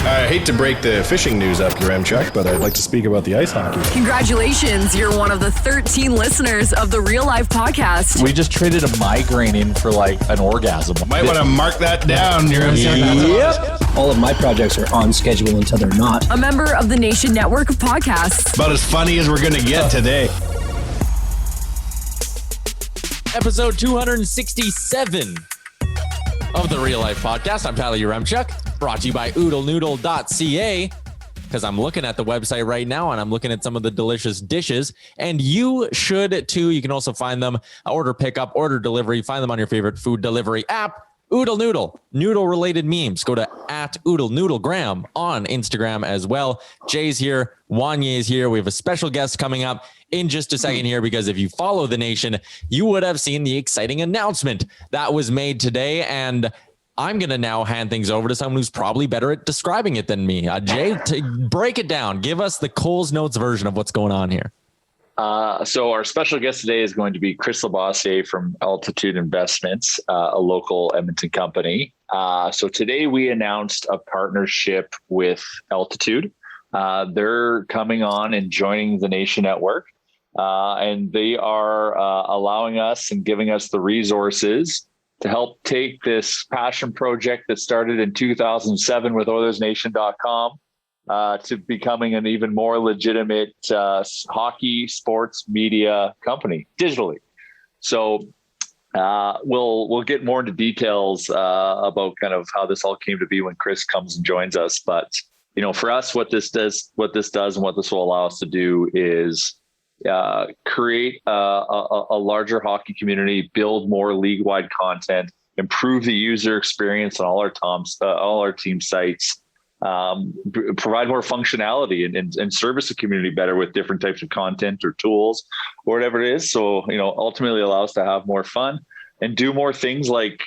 I hate to break the fishing news up, Yaremchuk, but I'd like to speak about the ice hockey. Congratulations, you're one of the 13 listeners of the Real Life Podcast. We just traded a migraine in for like an orgasm. Might want to mark that down, Yaremchuk. Yep. All of my projects are on schedule until they're not. A member of the Nation Network of Podcasts. About as funny as we're going to get today. Episode 267 of the Real Life Podcast. I'm Tyler Yaremchuk, brought to you by oodlenoodle.ca, because I'm looking at the website right now and I'm looking at some of the delicious dishes, and you should too. You can also find them, order pickup, order delivery, find them on your favorite food delivery app. Oodle Noodle, noodle related memes. Go to @OodleNoodlegram on Instagram as well. Jay's here. Wanye is here. We have a special guest coming up in just a second here, because if you follow the nation, you would have seen the exciting announcement that was made today. And I'm going to now hand things over to someone who's probably better at describing it than me. Jay, break it down. Give us the Coles Notes version of what's going on here. So our special guest today is going to be Chris LaBossiere from Altitude Investments, a local Edmonton company. So today we announced a partnership with Altitude. They're coming on and joining the Nation Network, and they are allowing us and giving us the resources to help take this passion project that started in 2007 with Oilersnation.com to becoming an even more legitimate hockey sports media company digitally. So we'll get more into details about kind of how this all came to be when Chris comes and joins us. But for us, what this does and what this will allow us to do is create a larger hockey community, build more league-wide content, improve the user experience on all our team sites. Provide more functionality and service the community better with different types of content or tools or whatever it is. So, ultimately allow us to have more fun and do more things like,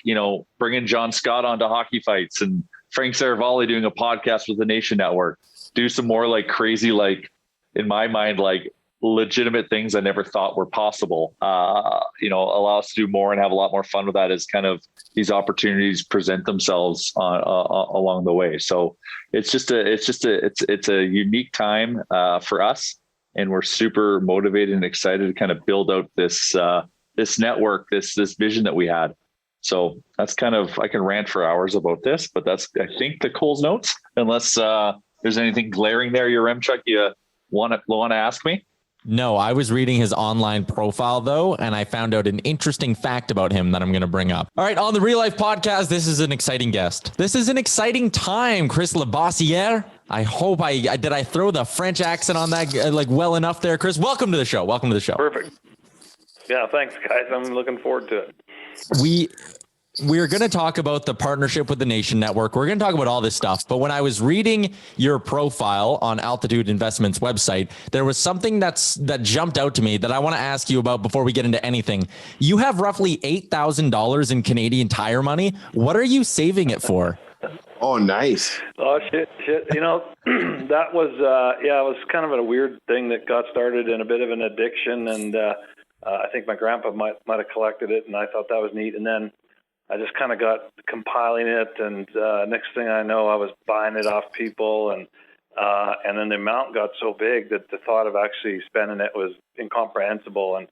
bringing John Scott onto hockey fights and Frank Saravalli doing a podcast with the Nation Network, do some more like crazy, like in my mind, like legitimate things I never thought were possible. Allow us to do more and have a lot more fun with that as kind of these opportunities present themselves along the way. So it's a unique time for us, and we're super motivated and excited to kind of build out this network, this vision that we had. So that's kind of, I can rant for hours about this, but that's, I think, the Coles Notes, unless there's anything glaring there, Yaremchuk, you want to ask me? No, I was reading his online profile, though, and I found out an interesting fact about him that I'm going to bring up. All right, on the Real Life Podcast, this is an exciting guest. This is an exciting time, Chris LaBossiere. I hope did I throw the French accent on that well enough there, Chris? Welcome to the show. Perfect. Yeah, thanks, guys. I'm looking forward to it. We're going to talk about the partnership with the Nation Network. We're going to talk about all this stuff. But when I was reading your profile on Altitude Investments website, there was something that jumped out to me that I want to ask you about before we get into anything. You have roughly $8,000 in Canadian Tire money. What are you saving it for? Oh, nice. Oh, shit. That was, it was kind of a weird thing that got started in a bit of an addiction. And I think my grandpa might have collected it, and I thought that was neat. And then I just kind of got compiling it, and next thing I know, I was buying it off people, and then the amount got so big that the thought of actually spending it was incomprehensible. And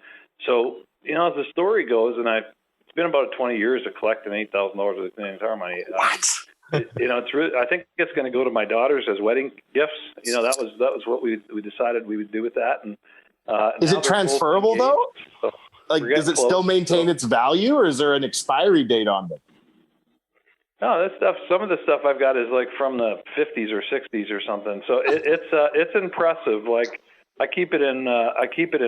so, as the story goes, and it's been about 20 years of collecting $8,000 of Canadian Tire money. What? It's really, I think it's going to go to my daughters as wedding gifts. That was what we decided we would do with that. And is it transferable though? So does it still maintain its value, or is there an expiry date on it? No, that stuff. Some of the stuff I've got is like from the 50s or 60s or something. So it's impressive. Like I keep it in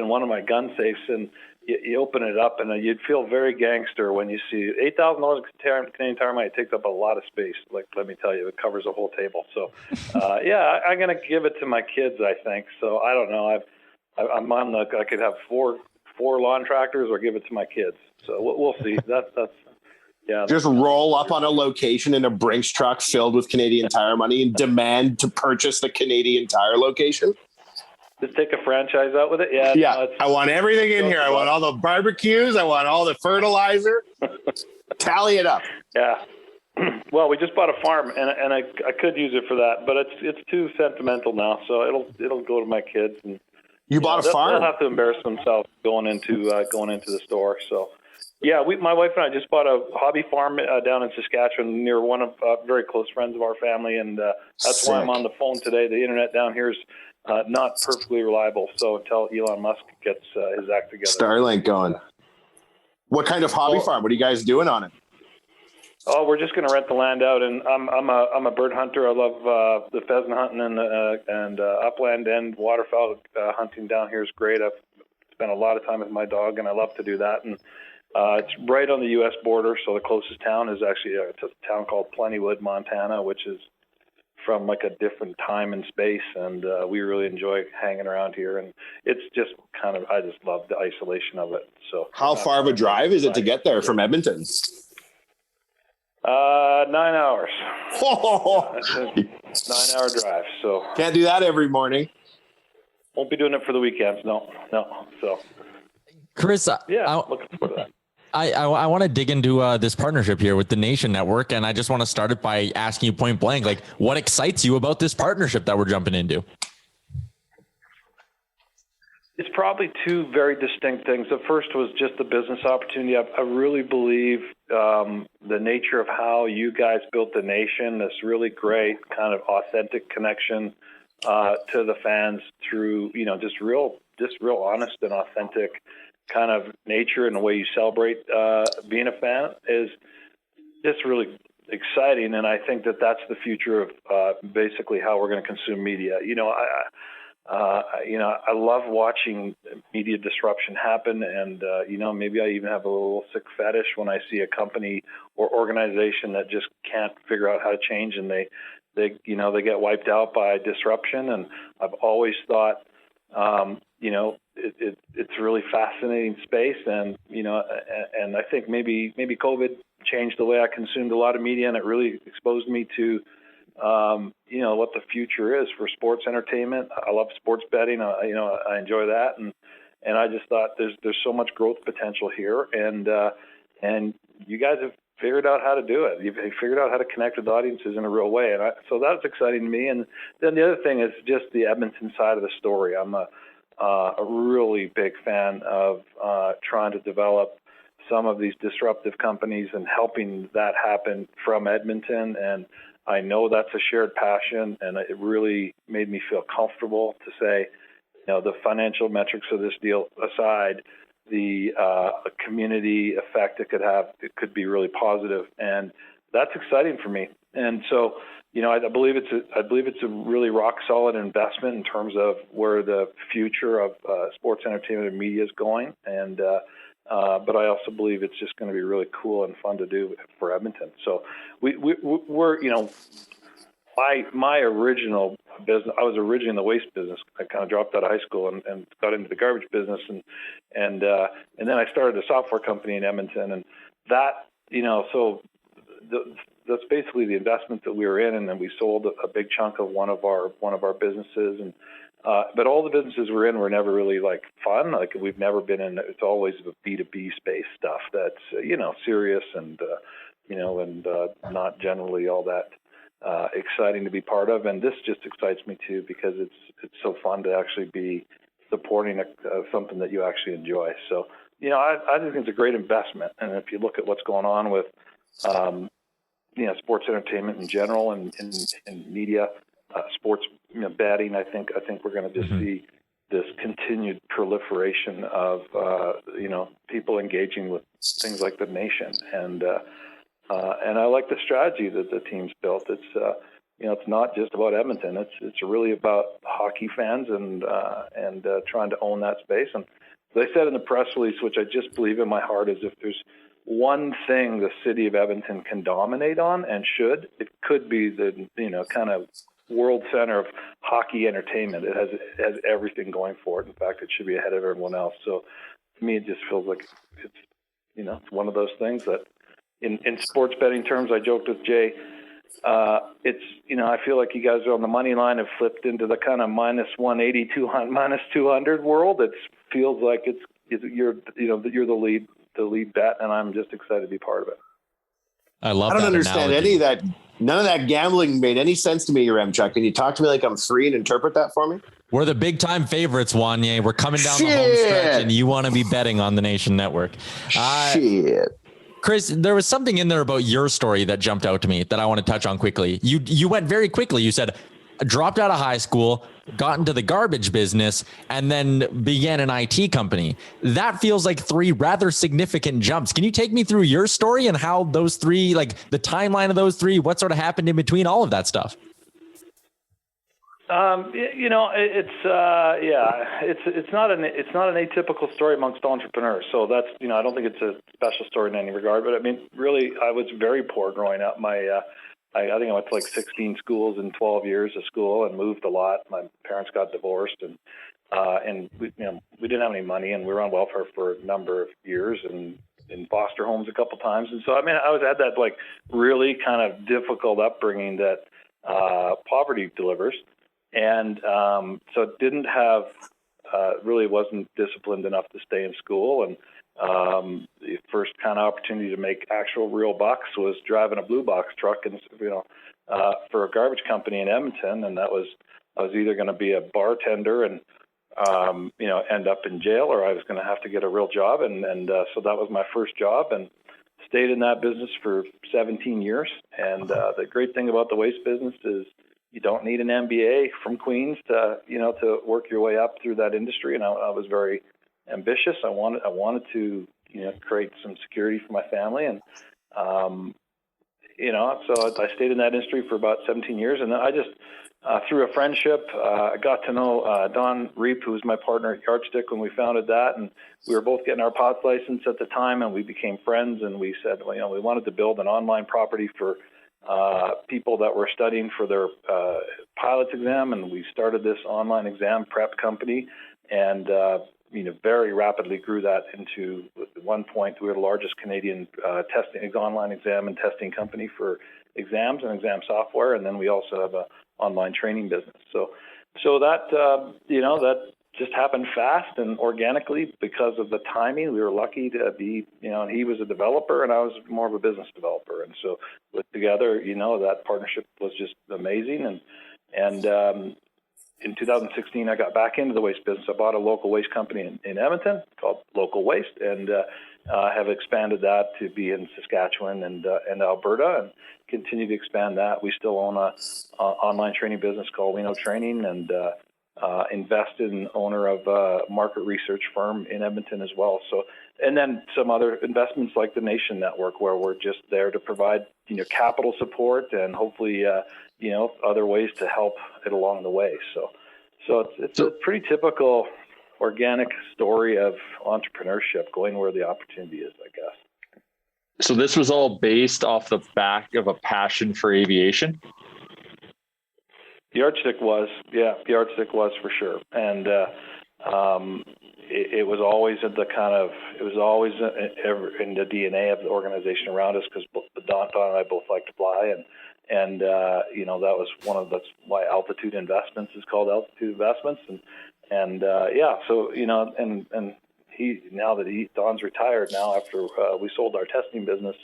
one of my gun safes, and you open it up, and you'd feel very gangster when you see $8,000 Canadian Tire money. It takes up a lot of space. Like, let me tell you, it covers a whole table. So, I'm gonna give it to my kids, I think. So I don't know. I'm on the. I could have four lawn tractors, or give it to my kids. So we'll see. That's yeah. Just roll up on a location in a Brinks truck filled with Canadian Tire money and demand to purchase the Canadian Tire location. Just take a franchise out with it. Yeah. No, I want everything in here. I want all the barbecues. I want all the fertilizer. Tally it up. Yeah. Well, we just bought a farm, and I could use it for that, but it's too sentimental now, so it'll go to my kids. And You bought a farm? They'll have to embarrass themselves going into the store. So, yeah, my wife and I just bought a hobby farm down in Saskatchewan near one of very close friends of our family, and that's why I'm on the phone today. The internet down here is not perfectly reliable, so until Elon Musk gets his act together. Starlink going. What kind of hobby farm? What are you guys doing on it? Oh, we're just going to rent the land out, and I'm a bird hunter. I love the pheasant hunting and upland and waterfowl hunting down here is great. I've spent a lot of time with my dog, and I love to do that. And it's right on the U.S. border, so the closest town is actually it's a town called Plentywood, Montana, which is from like a different time and space, and we really enjoy hanging around here. And it's just I just love the isolation of it. So, how far of a drive is it to get there from Edmonton? 9 hours. Oh, That's a 9-hour drive. So can't do that every morning. Won't be doing it for the weekends. No. So, Chris, looking forward to that. I want to dig into this partnership here with the Nation Network, and I just want to start it by asking you point blank, like, what excites you about this partnership that we're jumping into? It's probably two very distinct things. The first was just the business opportunity. I really believe the nature of how you guys built the Nation, this really great kind of authentic connection to the fans through, just real honest and authentic kind of nature and the way you celebrate being a fan is just really exciting. And I think that that's the future of basically how we're going to consume media. I love watching media disruption happen, and maybe I even have a little sick fetish when I see a company or organization that just can't figure out how to change, and they get wiped out by disruption. And I've always thought, it's a really fascinating space, and and I think maybe COVID changed the way I consumed a lot of media, and it really exposed me to what the future is for sports entertainment. I love sports betting. I enjoy that. And I just thought there's so much growth potential here. And you guys have figured out how to do it. You've figured out how to connect with audiences in a real way. And so that's exciting to me. And then the other thing is just the Edmonton side of the story. I'm a really big fan of trying to develop some of these disruptive companies and helping that happen from Edmonton. And I know that's a shared passion, and it really made me feel comfortable to say, the financial metrics of this deal aside, the community effect it could have, it could be really positive, and that's exciting for me. And so, I believe it's a really rock solid investment in terms of where the future of sports entertainment and media is going, and but I also believe it's just going to be really cool and fun to do for Edmonton. So we're my original business. I was originally in the waste business. I kind of dropped out of high school and got into the garbage business, and then I started a software company in Edmonton, and that that's basically the investment that we were in, and then we sold a big chunk of one of our businesses, and but all the businesses we're in were never really like fun. Like we've never been in. It's always the B2B space stuff that's serious and not generally all that exciting to be part of. And this just excites me too because it's so fun to actually be supporting something that you actually enjoy. So I think it's a great investment. And if you look at what's going on with sports entertainment in general and media. Sports betting, I think we're going to just see this continued proliferation of people engaging with things like the Nation, and I like the strategy that the team's built. It's it's not just about Edmonton. It's really about hockey fans and trying to own that space. And as I said in the press release, which I just believe in my heart, is if there's one thing the city of Edmonton can dominate on and should, it could be the kind of world center of hockey entertainment. It has everything going for it. In fact, it should be ahead of everyone else. So to me, it just feels like it's one of those things that in sports betting terms, I joked with Jay, I feel like you guys are on the money line have flipped into the kind of minus 180, minus 200 world. It feels like you're the lead bet, and I'm just excited to be part of it. I love I don't that understand analogy. any of that. None of that gambling made any sense to me, Yaremchuk. Can you talk to me like I'm free and interpret that for me? We're the big time favorites, Wanye. We're coming down the home Shit. stretch, and you want to be betting on the Nation Network. Shit. Chris, there was something in there about your story that jumped out to me that I want to touch on quickly. You went very quickly. You said, dropped out of high school, got into the garbage business, and then began an IT company. That feels like three rather significant jumps. Can you take me through your story and how those three, like the timeline of those three, what sort of happened in between, all of that stuff? It's not an atypical story amongst entrepreneurs. So that's, I don't think it's a special story in any regard. But I mean, really, I was very poor growing up. I think I went to like 16 schools in 12 years of school and moved a lot. My parents got divorced, and we didn't have any money, and we were on welfare for a number of years and in foster homes a couple times. And so, I mean, I was at that like really kind of difficult upbringing that poverty delivers. And so didn't have, really wasn't disciplined enough to stay in school. And the first kind of opportunity to make actual real bucks was driving a blue box truck and, for a garbage company in Edmonton. And I was either going to be a bartender and, end up in jail, or I was going to have to get a real job. And so that was my first job, and stayed in that business for 17 years. And the great thing about the waste business is you don't need an MBA from Queens to work your way up through that industry. And I was very ambitious. I wanted to, create some security for my family. And, so I stayed in that industry for about 17 years. And then I just, through a friendship, I got to know Don Reap, who was my partner at Yardstick when we founded that. And we were both getting our POTS license at the time, and we became friends. And we said, we wanted to build an online property for people that were studying for their pilot's exam, and we started this online exam prep company, and very rapidly grew that into, at one point, we were the largest Canadian online exam and testing company for exams and exam software, and then we also have a online training business. So that that just happened fast and organically because of the timing. We were lucky to be, and he was a developer and I was more of a business developer. And so together, that partnership was just amazing. And in 2016, I got back into the waste business. I bought a local waste company in Edmonton called Local Waste, and have expanded that to be in Saskatchewan and Alberta, and continue to expand that. We still own a online training business called We Know Training, and invested in owner of a market research firm in Edmonton as well. So, and then some other investments like the Nation Network, where we're just there to provide, capital support and hopefully, other ways to help it along the way. So it's a pretty typical organic story of entrepreneurship, going where the opportunity is, I guess. So this was all based off the back of a passion for aviation? Yardstick was for sure. And it was always in the DNA of the organization around us, because Don and I both like to fly, and that was that's why Altitude Investments is called Altitude Investments, and he, now that Don's retired now after we sold our testing business,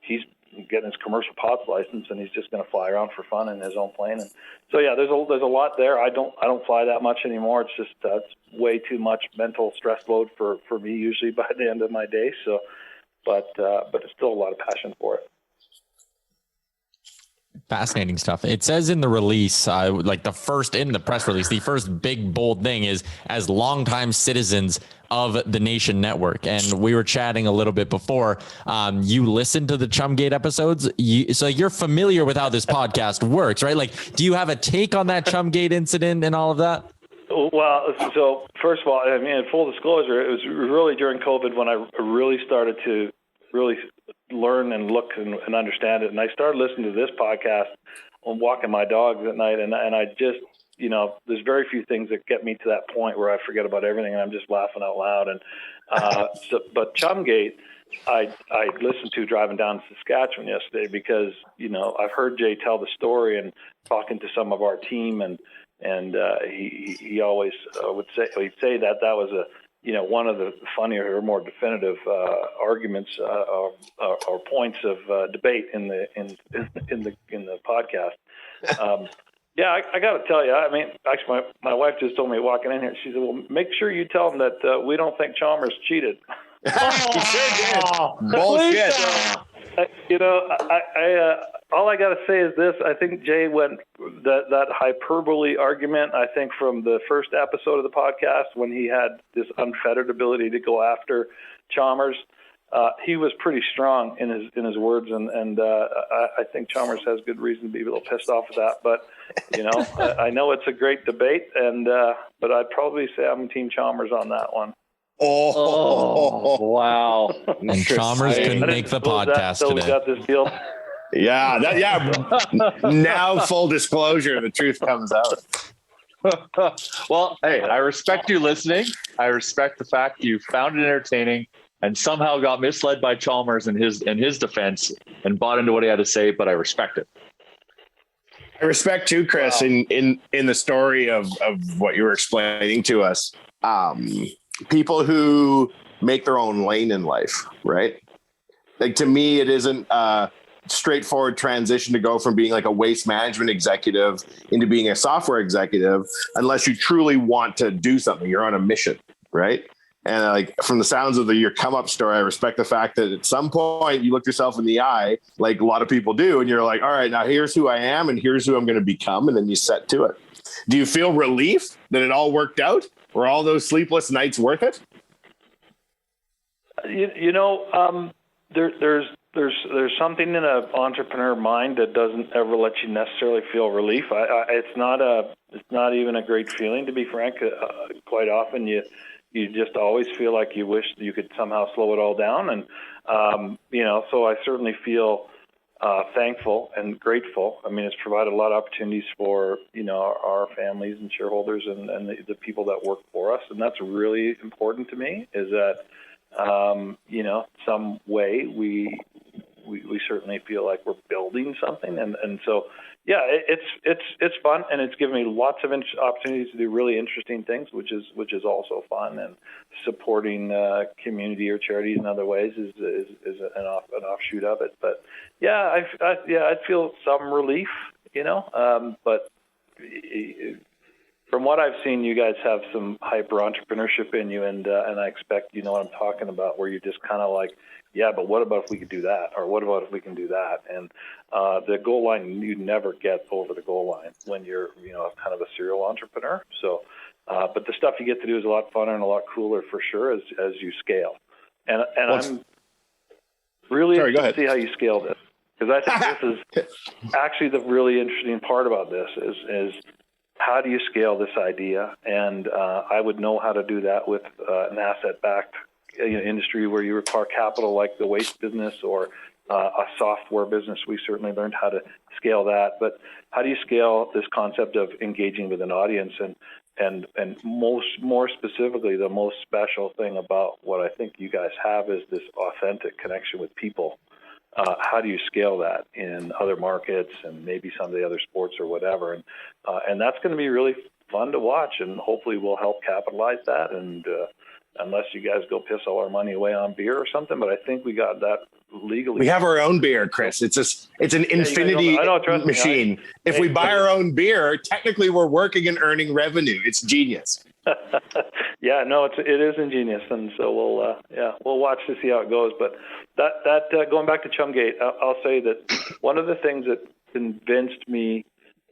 he's getting his commercial POTS license, and he's just going to fly around for fun in his own plane. And so there's a lot there. I don't fly that much anymore. It's just it's way too much mental stress load for me usually by the end of my day. So, but it's still a lot of passion for it. Fascinating stuff. It says in the release, like the first in the press release, the first big bold thing is, as longtime citizens of the Nation Network. And we were chatting a little bit before. You listened to the Chumgate episodes, so you're familiar with how this podcast works, right? Like, do you have a take on that Chumgate incident and all of that? Well, so first of all, I mean, in full disclosure, it was really during COVID when I really started to really learn and look and understand it. And I started listening to this podcast on walking my dogs at night. And I just, there's very few things that get me to that point where I forget about everything and I'm just laughing out loud. And, but Chumgate, I listened to driving down to Saskatchewan yesterday because, I've heard Jay tell the story and talking to some of our team, and he always he'd say that was one of the funnier or more definitive arguments or points of debate in the podcast. I got to tell you, I mean, actually, my wife just told me walking in here. She said, "Well, make sure you tell them that we don't think Chalmers cheated." You sure did. Bullshit. All I got to say is this: I think Jay went that hyperbole argument. I think from the first episode of the podcast when he had this unfettered ability to go after Chalmers, he was pretty strong in his words, and I think Chalmers has good reason to be a little pissed off at that. But I know it's a great debate, and but I'd probably say I'm Team Chalmers on that one. Oh wow! And Chalmers couldn't make the podcast today. We got this deal. Yeah. Now full disclosure, the truth comes out. Well, hey, I respect you listening. I respect the fact you found it entertaining and somehow got misled by Chalmers in his defense and bought into what he had to say, but I respect it. I respect too, Chris, in the story of what you were explaining to us. People who make their own lane in life, right? Like, to me, it isn't a straightforward transition to go from being like a waste management executive into being a software executive unless you truly want to do something. You're on a mission, right? And like, from the sounds of your come up story, I respect the fact that at some point you looked yourself in the eye, like a lot of people do, and you're like, all right, now here's who I am and here's who I'm going to become. And then you set to it. Do you feel relief that it all worked out? Were all those sleepless nights worth it? There's something in an entrepreneur mind that doesn't ever let you necessarily feel relief. It's not even a great feeling, to be frank. Quite often you just always feel like you wish you could somehow slow it all down. And, so I certainly feel thankful and grateful. I mean, it's provided a lot of opportunities for, our families and shareholders and the people that work for us. And that's really important to me, is that, some way we certainly feel like we're building something. And so, yeah, it's fun, and it's given me lots of opportunities to do really interesting things, which is also fun. And supporting community or charities in other ways is an offshoot of it. But yeah, I'd feel some relief, but from what I've seen, you guys have some hyper entrepreneurship in you, and I expect you know what I'm talking about, where you're just kind of like, yeah, but what about if we could do that? Or what about if we can do that? And the goal line, you never get over the goal line when you're, kind of a serial entrepreneur. So, but the stuff you get to do is a lot funner and a lot cooler for sure as you scale. And I'm really interested to see how you scale this, because I think this is actually the really interesting part about this is how do you scale this idea? And I would know how to do that with an asset-backed industry where you require capital, like the waste business or a software business. We certainly learned how to scale that. But how do you scale this concept of engaging with an audience? And more specifically, the most special thing about what I think you guys have is this authentic connection with people. How do you scale that in other markets and maybe some of the other sports or whatever? And that's going to be really fun to watch, and hopefully we'll help capitalize that. And unless you guys go piss all our money away on beer or something, but I think we got that legally. We have our own beer, Chris. It's an infinity machine. If we buy our own beer, technically we're working and earning revenue. It's genius. Yeah, no, it is ingenious, and so we'll watch to see how it goes. But that going back to Chumgate, I'll say that one of the things that convinced me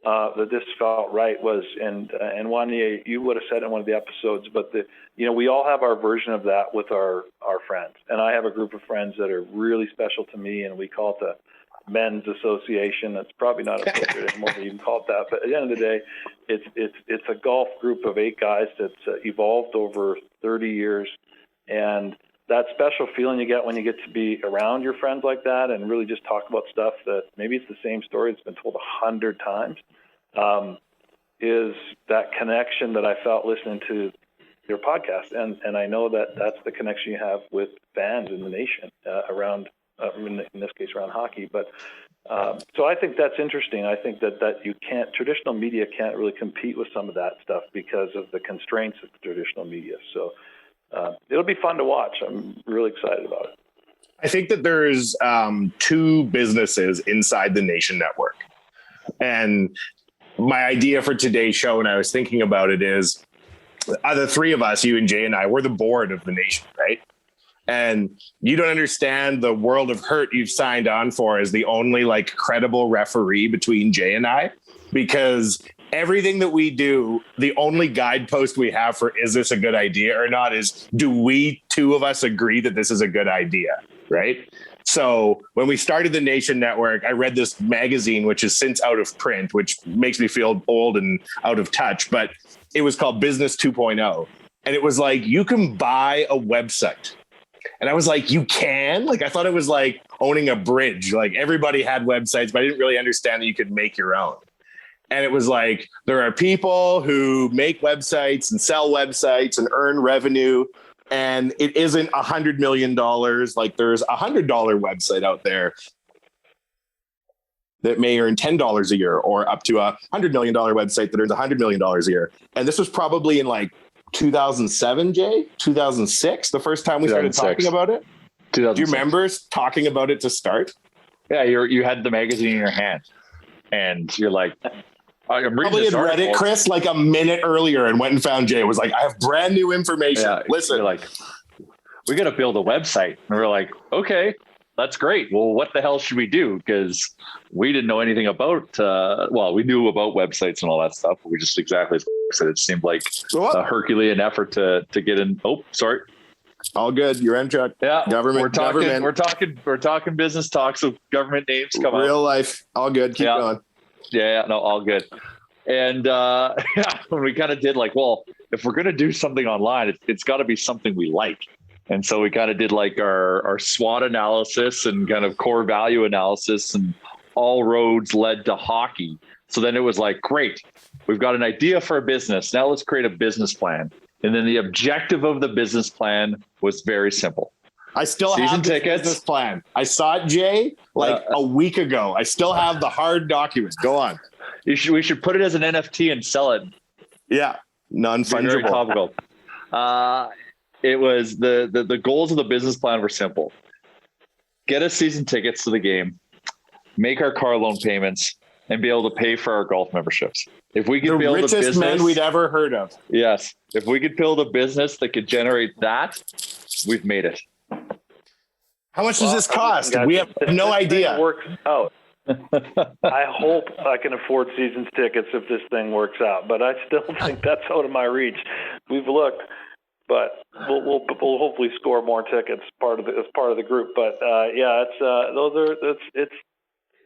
that this felt right was, and Wanye, you would have said in one of the episodes, but we all have our version of that with our friends, and I have a group of friends that are really special to me, and we call it the Men's Association. That's probably not appropriate anymore to even call it that, but at the end of the day, it's a golf group of 8 guys that's evolved over 30 years, and that special feeling you get when you get to be around your friends like that and really just talk about stuff that maybe it's the same story that's been told 100 times, is that connection that I felt listening to your podcast. And I know that that's the connection you have with fans in the nation around, in this case, around hockey. But so I think that's interesting. I think that traditional media can't really compete with some of that stuff because of the constraints of traditional media. So it'll be fun to watch. I'm really excited about it. I think that there's two businesses inside the Nation Network. And my idea for today's show, and I was thinking about it, is the three of us, you and Jay and I, we're the board of the Nation, right? And you don't understand the world of hurt you've signed on for as the only like credible referee between Jay and I, because everything that we do, the only guidepost we have for is this a good idea or not is, do we two of us agree that this is a good idea, right? So when we started the Nation Network, I read this magazine, which is since out of print, which makes me feel old and out of touch, but it was called Business 2.0. And it was like, you can buy a website. And I was like, you can? Like, I thought it was like owning a bridge. Like everybody had websites, but I didn't really understand that you could make your own. And it was like, there are people who make websites and sell websites and earn revenue. And it isn't $100 million. Like there's $100 website out there that may earn $10 a year, or up to $100 million website that earns $100 million a year. And this was probably in like 2007, Jay, 2006, the first time we started talking about it. Do you remember talking about it to start? Yeah, you had the magazine in your hand, and you're like, I'm reading probably this had read article. it, Chris, like a minute earlier, and went and found Jay. It was like, I have brand new information. Yeah, listen, you're like, we got to build a website, and we're like, okay, that's great. Well, what the hell should we do? Because we didn't know anything about, we knew about websites and all that stuff, but we just exactly as said, it seemed like a Herculean effort to get in. Oh, sorry. All good. Yaremchuk. Yeah. Government. We're talking business talk. So government names come out. Real life. All good. Keep going. Yeah. No, all good. And when we kind of did like, well, if we're going to do something online, it's got to be something we like. And so we kind of did like our SWOT analysis and kind of core value analysis, and all roads led to hockey. So then it was like, great, we've got an idea for a business. Now let's create a business plan. And then the objective of the business plan was very simple. I still Season have the tickets. business plan. I saw it, Jay, like a week ago. I still have the hard documents. Go on. We should put it as an NFT and sell it. Yeah. Non-fungible. Very topical. It was the goals of the business plan were simple. Get us season tickets to the game, make our car loan payments, and be able to pay for our golf memberships. If we could build a business, richest men we'd ever heard of. Yes. If we could build a business that could generate that, we've made it. How much does this cost? We have no idea. Works out. I hope I can afford seasons tickets if this thing works out, but I still think that's out of my reach. We've looked, but we'll hopefully score more tickets as part of the group. But it's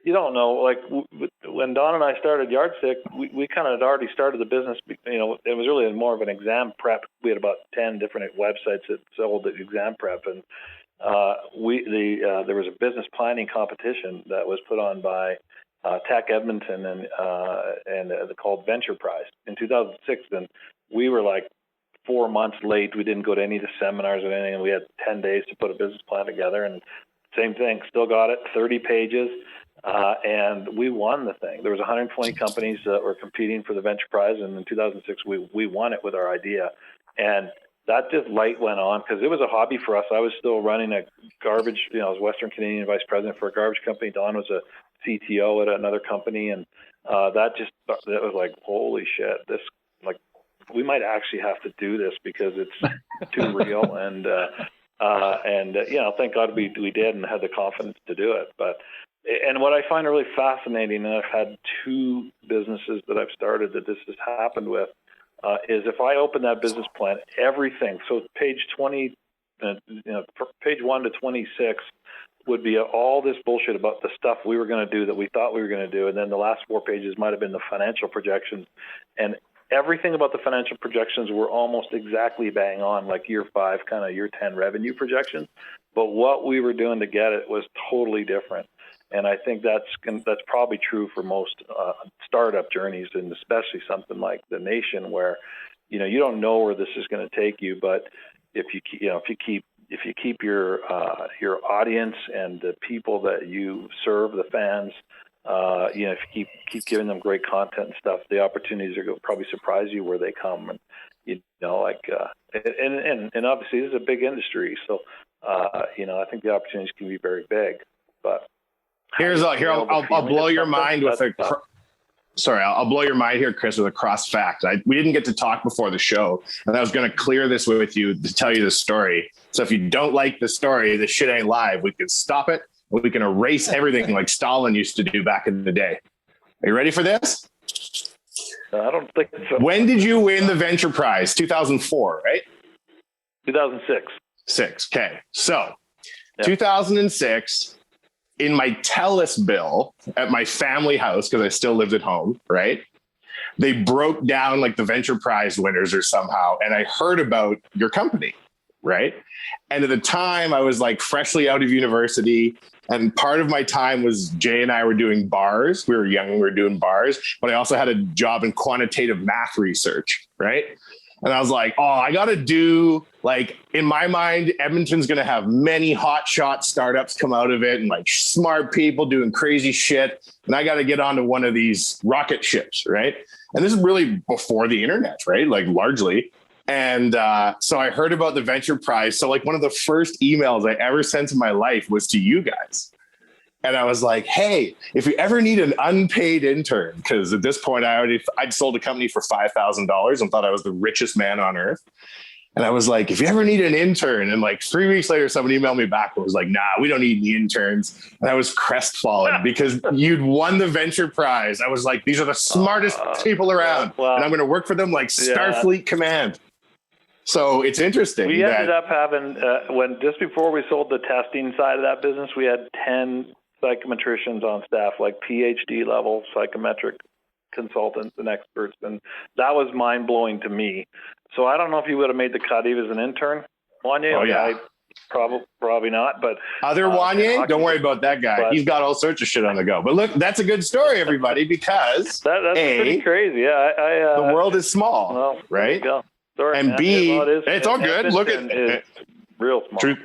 you don't know. Like when Don and I started Yardstick, we kind of had already started the business. You know, it was really more of an exam prep. We had about 10 different websites that sold the exam prep, and there was a business planning competition that was put on by Tech Edmonton and called Venture Prize in 2006. And we were like 4 months late. We didn't go to any of the seminars or anything. And we had 10 days to put a business plan together. And same thing, still got it, 30 pages. And we won the thing. There was 120 companies that were competing for the Venture Prize. And in 2006, we won it with our idea. And that just light went on because it was a hobby for us. I was still running a garbage, I was Western Canadian vice president for a garbage company. Don was a CTO at another company. And that was like, holy shit, this, like, we might actually have to do this because it's too real. And thank God we did and had the confidence to do it. And what I find really fascinating, and I've had 2 businesses that I've started that this has happened with, is if I open that business plan, everything. So page 20, page 1 to 26 would be all this bullshit about the stuff we were going to do that we thought we were going to do, and then the last 4 pages might have been the financial projections, and everything about the financial projections were almost exactly bang on, like year 5, kind of year 10 revenue projections. But what we were doing to get it was totally different. And I think that's probably true for most startup journeys, and especially something like the Nation, where you don't know where this is going to take you. But if you keep your audience and the people that you serve, the fans, If you keep giving them great content and stuff, the opportunities are going to probably surprise you where they come. And, and obviously this is a big industry. So, I think the opportunities can be very big, but I'll blow your mind with I'll blow your mind here, Chris, with a cross fact. We didn't get to talk before the show, and I was going to clear this with you to tell you the story. So if you don't like the story, the shit ain't live. We can stop it. We can erase everything like Stalin used to do back in the day. Are you ready for this? I don't think so. When did you win the venture prize? 2004, right? 2006. Okay. So 2006, in my TELUS bill at my family house, because I still lived at home, right? They broke down like the venture prize winners or somehow. And I heard about your company, right? And at the time I was like freshly out of university. And part of my time was Jay and I were doing bars. We were young, we were doing bars, but I also had a job in quantitative math research, right? And I was like, I got to do, like, in my mind, Edmonton's going to have many hotshot startups come out of it and like smart people doing crazy shit. And I got to get onto one of these rocket ships, right? And this is really before the internet, right? Like largely. And so I heard about the venture prize. So like one of the first emails I ever sent in my life was to you guys. And I was like, hey, if you ever need an unpaid intern, because at this point I'd sold a company for $5,000 and thought I was the richest man on earth. And I was like, if you ever need an intern, and like 3 weeks later, someone emailed me back and was like, nah, we don't need any interns. And I was crestfallen because you'd won the venture prize. I was like, these are the smartest people around. And I'm going to work for them like Starfleet Command. So it's interesting. We ended up having, just before we sold the testing side of that business, we had 10 psychometricians on staff, like PhD level psychometric consultants and experts. And that was mind blowing to me. So I don't know if you would have made the cut even as an intern, Wanye. Oh, yeah. Probably not. But other Wanye, don't worry about that guy. He's got all sorts of shit on the go. But look, that's a good story, everybody, because that's pretty crazy. Yeah, the world is small, right? Sorry, and man. B, it's all good. Look at it. Real small.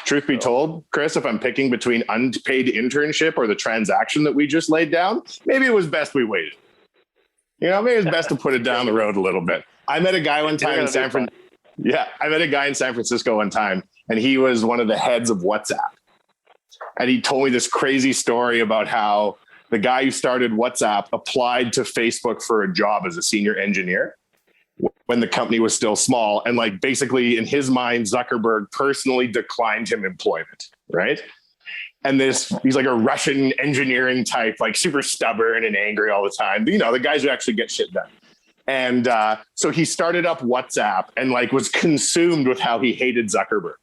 Truth be told, Chris, if I'm picking between unpaid internship or the transaction that we just laid down, maybe it was best we waited. Maybe it's best to put it down the road a little bit. I met a guy one time in San Francisco. Yeah, I met a guy in San Francisco one time, and he was one of the heads of WhatsApp. And he told me this crazy story about how the guy who started WhatsApp applied to Facebook for a job as a senior engineer when the company was still small. And like basically in his mind, Zuckerberg personally declined him employment, right? And he's like a Russian engineering type, like super stubborn and angry all the time. But, the guys who actually get shit done. And so he started up WhatsApp and like was consumed with how he hated Zuckerberg,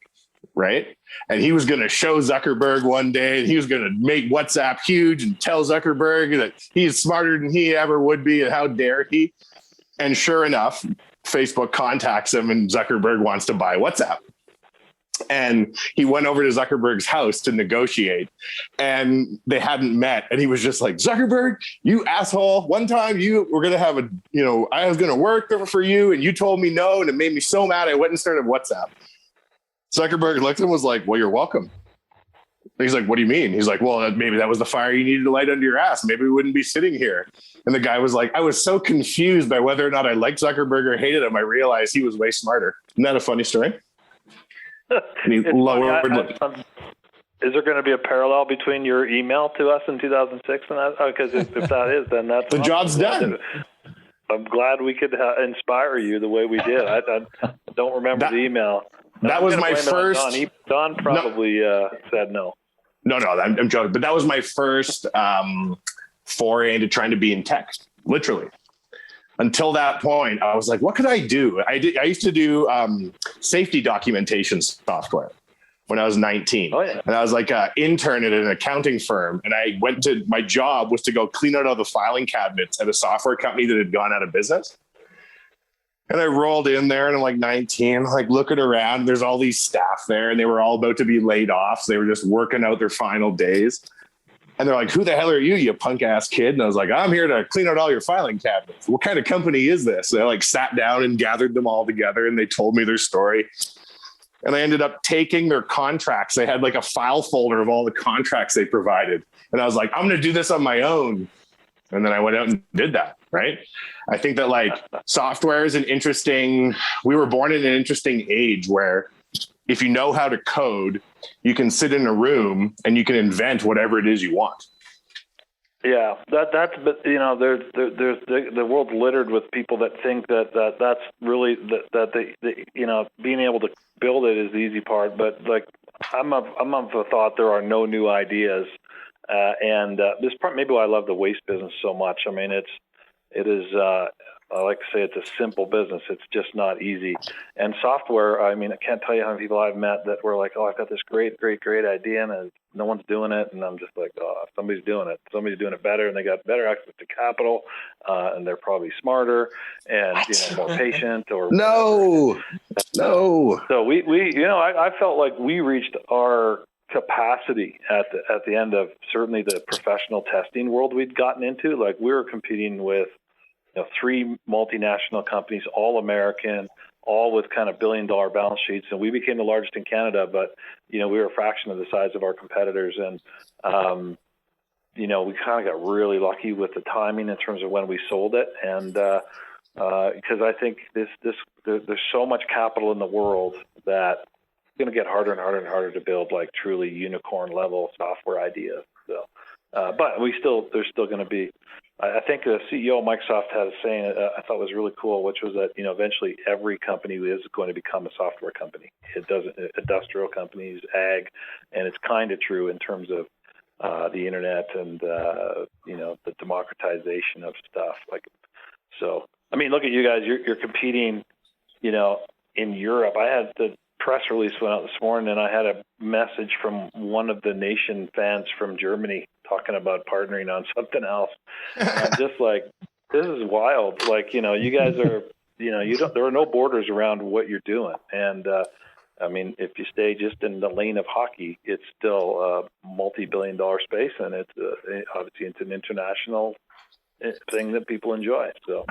right? And he was going to show Zuckerberg one day, and he was going to make WhatsApp huge and tell Zuckerberg that he is smarter than he ever would be, and how dare he. And sure enough, Facebook contacts him and Zuckerberg wants to buy WhatsApp. And he went over to Zuckerberg's house to negotiate, and they hadn't met. And he was just like, Zuckerberg, you asshole. One time you were going to have I was going to work for you, and you told me no. And it made me so mad. I went and started WhatsApp. Zuckerberg looked at him and was like, well, you're welcome. He's like, what do you mean? He's like, well, maybe that was the fire you needed to light under your ass. Maybe we wouldn't be sitting here. And the guy was like, I was so confused by whether or not I liked Zuckerberg or hated him. I realized he was way smarter. Isn't that a funny story? And he lowered. Is there going to be a parallel between your email to us in 2006 and that? Because if that is, then that's the job's done. I'm glad we could inspire you the way we did. I don't remember the email. That was my first. Don probably said no. No, I'm joking. But that was my first foray into trying to be in tech, literally. Until that point, I was like, what could I do? I used to do safety documentation software when I was 19. Oh, yeah. And I was like an intern at an accounting firm. And my job was to go clean out all the filing cabinets at a software company that had gone out of business. And I rolled in there and I'm like 19, like looking around. There's all these staff there and they were all about to be laid off. So they were just working out their final days. And they're like, who the hell are you, you punk ass kid? And I was like, I'm here to clean out all your filing cabinets. What kind of company is this? So they like sat down and gathered them all together and they told me their story. And I ended up taking their contracts. They had like a file folder of all the contracts they provided. And I was like, I'm going to do this on my own. And then I went out and did that. Right. I think that like software is we were born in an interesting age where if you know how to code, you can sit in a room and you can invent whatever it is you want. Yeah, that's, but there's the world's littered with people that think that's really that they being able to build it is the easy part. But like I'm of the thought there are no new ideas, and this part maybe why I love the waste business so much. I mean, it is. I like to say it's a simple business. It's just not easy. And software, I mean, I can't tell you how many people I've met that were like, oh, I've got this great idea and no one's doing it. And I'm just like, oh, somebody's doing it. Somebody's doing it better and they got better access to capital and they're probably smarter and more patient or No. So I felt like we reached our capacity at the end of certainly the professional testing world we'd gotten into. Like we were competing with 3 multinational companies, all American, all with kind of $1 billion balance sheets. And we became the largest in Canada, but, we were a fraction of the size of our competitors. And, we kind of got really lucky with the timing in terms of when we sold it. And because I think there's so much capital in the world that it's going to get harder and harder and harder to build like truly unicorn level software ideas. So, but there's still going to be, I think the CEO of Microsoft had a saying I thought was really cool, which was that, eventually every company is going to become a software company. It doesn't, industrial companies, ag, and it's kind of true in terms of the internet and, the democratization of stuff. So, I mean, look at you guys, you're competing, in Europe. I had the press release went out this morning and I had a message from one of the Nation fans from Germany talking about partnering on something else. I'm just like, this is wild. Like, you guys are, there are no borders around what you're doing. And, I mean, if you stay just in the lane of hockey, it's still a multi-billion-dollar space, and it's obviously it's an international thing that people enjoy. So,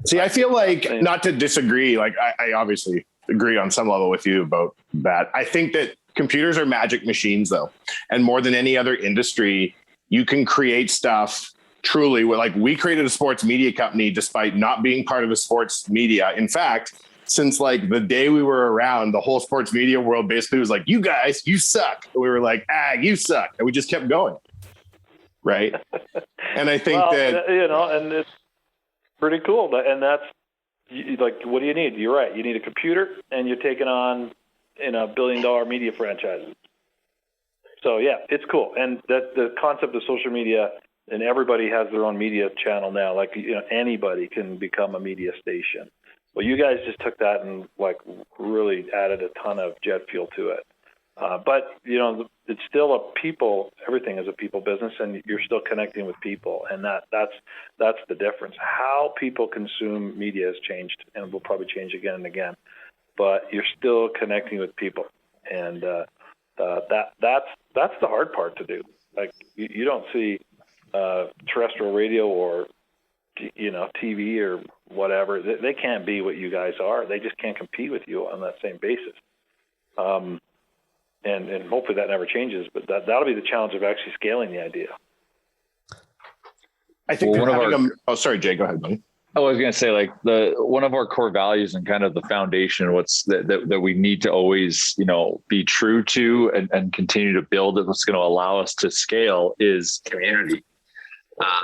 see, I feel like, not to disagree, like I obviously agree on some level with you about that. I think that computers are magic machines, though, and more than any other industry, you can create stuff truly. Like we created a sports media company despite not being part of the sports media. In fact, since like the day we were around, the whole sports media world basically was like, you guys, you suck. And we were like, you suck. And we just kept going. Right. And I think and it's pretty cool. And that's like, what do you need? You're right. You need a computer and you're taking on $1 billion media franchises. So yeah, it's cool. And that the concept of social media, and everybody has their own media channel now. Like, anybody can become a media station. Well, you guys just took that and like really added a ton of jet fuel to it. But it's still everything is a people business, and you're still connecting with people. And that's the difference. How people consume media has changed and will probably change again and again, but you're still connecting with people. And, that's the hard part to do. Like you don't see terrestrial radio or TV or whatever. They can't be what you guys are. They just can't compete with you on that same basis. And hopefully that never changes. But that'll be the challenge of actually scaling the idea. I think sorry, Jay, go ahead, buddy. I was going to say, like, one of our core values and kind of the foundation, what's that we need to always, be true to and continue to build it. What's going to allow us to scale is community.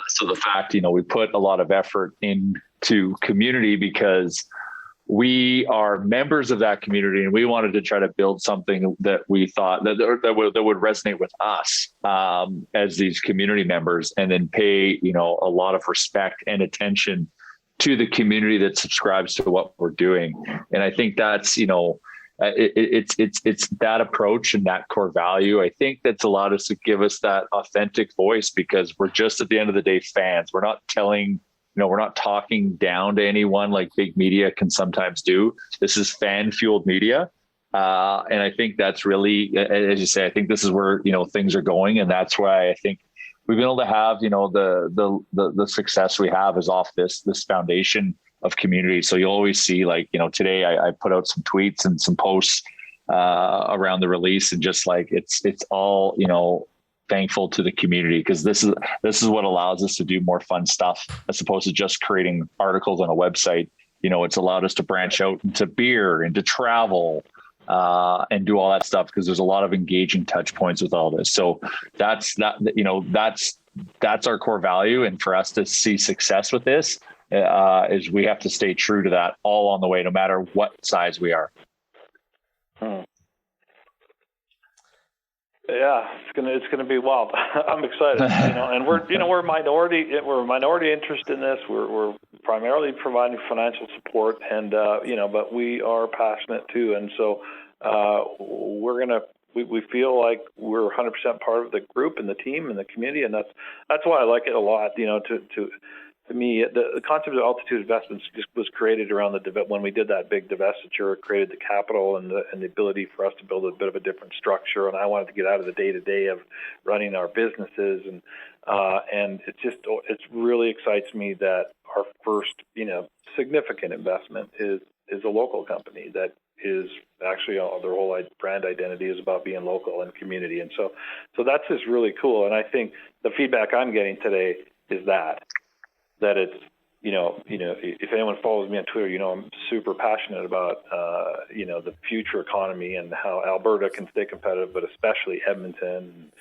So the fact, we put a lot of effort into community because we are members of that community, and we wanted to try to build something that we thought that would resonate with us as these community members, and then pay, a lot of respect and attention to the community that subscribes to what we're doing. And I think that's, it's that approach and that core value, I think, that's allowed us to give us that authentic voice, because we're just, at the end of the day, fans. We're not we're not talking down to anyone like big media can sometimes do. This is fan fueled media. And I think that's really, as you say, I think this is where, things are going. And that's why I think we've been able to have, the success we have is off this foundation of community. So you'll always see, like, today I put out some tweets and some posts around the release, and just like, it's all, thankful to the community, because this is what allows us to do more fun stuff as opposed to just creating articles on a website. It's allowed us to branch out into beer, into travel, and do all that stuff, because there's a lot of engaging touch points with all this. So that's our core value. And for us to see success with this is we have to stay true to that all on the way, no matter what size we are. Yeah, it's gonna be wild. I'm excited, and we're a minority interest in this. We're primarily providing financial support, and but we are passionate too, and so we feel like we're 100% part of the group and the team and the community, and that's why I like it a lot. To me, the concept of altitude investments just was created around when we did that big divestiture. It created the capital and the ability for us to build a bit of a different structure. And I wanted to get out of the day-to-day of running our businesses, and it really excites me that our first significant investment is a local company that is actually their whole brand identity is about being local and community, and so that's just really cool. And I think the feedback I'm getting today is that it's, if anyone follows me on Twitter, I'm super passionate about, the future economy and how Alberta can stay competitive, but especially Edmonton.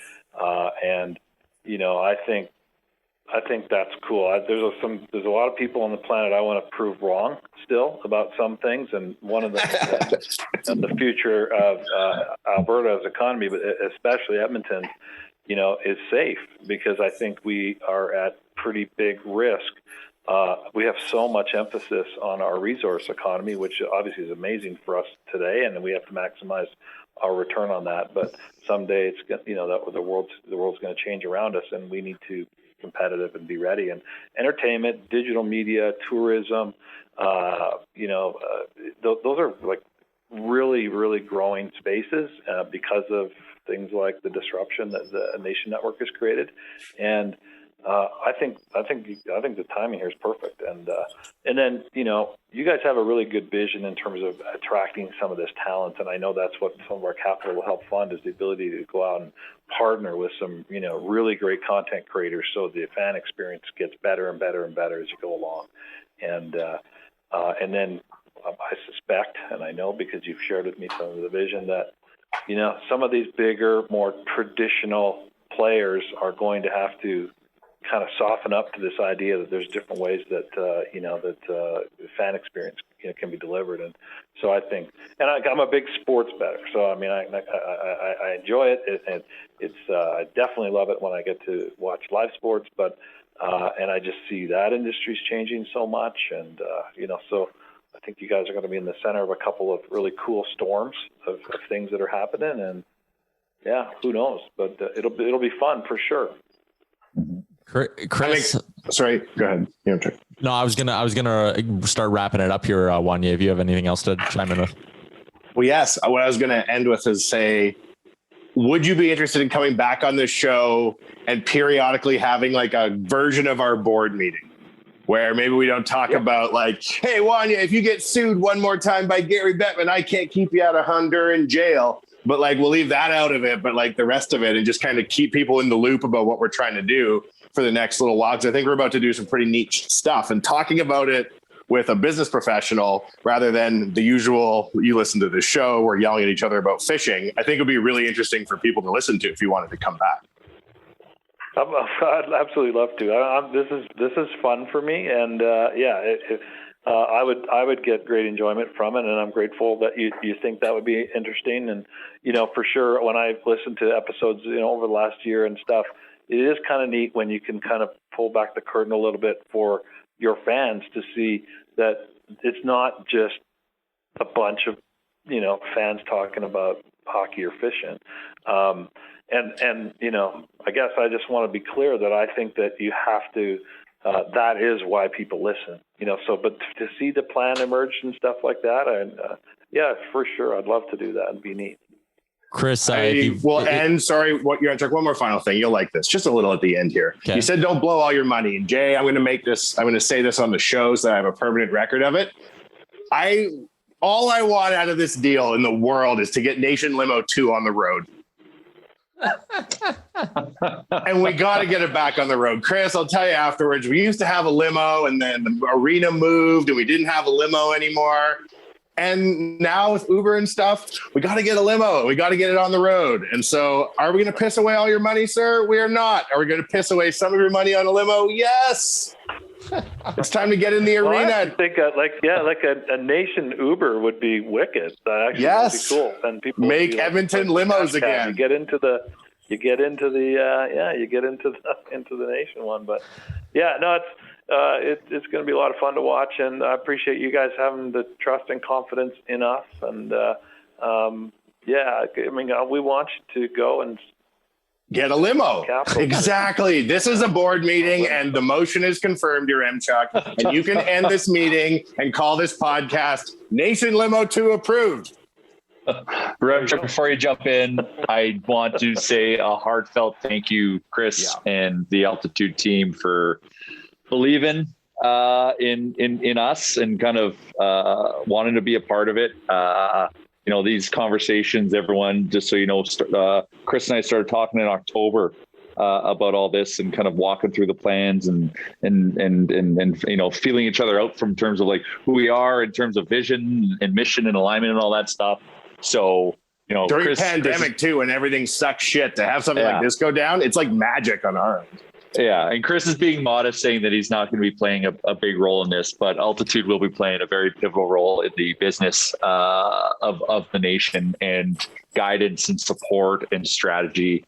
I think that's cool. There's a lot of people on the planet I want to prove wrong still about some things. And one of the future of Alberta's economy, but especially Edmonton, is safe, because I think we are at pretty big risk. We have so much emphasis on our resource economy, which obviously is amazing for us today, and we have to maximize our return on that. But someday it's that the world's going to change around us, and we need to be competitive and be ready. And entertainment, digital media, tourism, those are like really, really growing spaces because of things like the disruption that the Nation Network has created. And I think the timing here is perfect. And then, you guys have a really good vision in terms of attracting some of this talent. And I know that's what some of our capital will help fund, is the ability to go out and partner with some, really great content creators, so the fan experience gets better and better and better as you go along. And then I suspect, and I know because you've shared with me some of the vision, that, some of these bigger, more traditional players are going to have to kind of soften up to this idea that there's different ways that fan experience can be delivered. And so I think, and I'm a big sports bettor, so I mean I enjoy it, and it's I definitely love it when I get to watch live sports, but and I just see that industry's changing so much, and so I think you guys are going to be in the center of a couple of really cool storms of things that are happening, and yeah, who knows, but it'll be fun for sure. Chris, sorry, go ahead. No, I was gonna start wrapping it up here. Wanye, if you have anything else to chime in with. Well, yes. What I was going to end with is say, would you be interested in coming back on this show and periodically having like a version of our board meeting where maybe we don't talk about like, hey, Wanye, if you get sued one more time by Gary Bettman, I can't keep you out of Honduran jail. But like, we'll leave that out of it, but like the rest of it, and just kind of keep people in the loop about what we're trying to do for the next little while. Because I think we're about to do some pretty neat stuff, and talking about it with a business professional rather than the usual, you listen to this show, we're yelling at each other about fishing. I think it'd be really interesting for people to listen to if you wanted to come back. I'd absolutely love to. This is fun for me, and I would get great enjoyment from it, and I'm grateful that you think that would be interesting. And for sure, when I listened to episodes over the last year and stuff, it is kind of neat when you can kind of pull back the curtain a little bit for your fans to see that it's not just a bunch of fans talking about hockey or fishing. And I guess I just want to be clear that I think that you have to, that is why people listen, but to see the plan emerge and stuff like that, and for sure, I'd love to do that and be neat. Chris, sorry, what you're one more final thing. You'll like this just a little at the end here. Okay. You said, don't blow all your money. And Jay, I'm going to say this on the shows that I have a permanent record of it. All I want out of this deal in the world is to get Nation Limo 2 on the road. And we got to get it back on the road. Chris, I'll tell you afterwards, we used to have a limo and then the arena moved and we didn't have a limo anymore. And now with Uber and stuff, we got to get a limo. We got to get it on the road. And so are we going to piss away all your money, sir? We are not. Are we going to piss away some of your money on a limo? Yes. It's time to get in the arena. I think a Nation Uber would be wicked. Yes. Would be cool. And people make Edmonton limos again. You get into the Nation one. But yeah, no, it's going to be a lot of fun to watch, and I appreciate you guys having the trust and confidence in us. And we want you to go and get a limo. Capital. Exactly. This is a board meeting, and the motion is confirmed, Yaremchuk. And you can end this meeting and call this podcast Nation Limo 2 approved. Yaremchuk, before you jump in, I want to say a heartfelt thank you, Chris, and the Altitude team for believing in us and kind of wanting to be a part of it. These conversations, everyone, just so you know, Chris and I started talking in October about all this and kind of walking through the plans and feeling each other out from terms of like who we are in terms of vision and mission and alignment and all that stuff. So, during Chris, pandemic too, when everything sucks shit, to have something like this go down, it's like magic on our end. Yeah, and Chris is being modest, saying that he's not going to be playing a big role in this, but Altitude will be playing a very pivotal role in the business of the nation and guidance and support and strategy.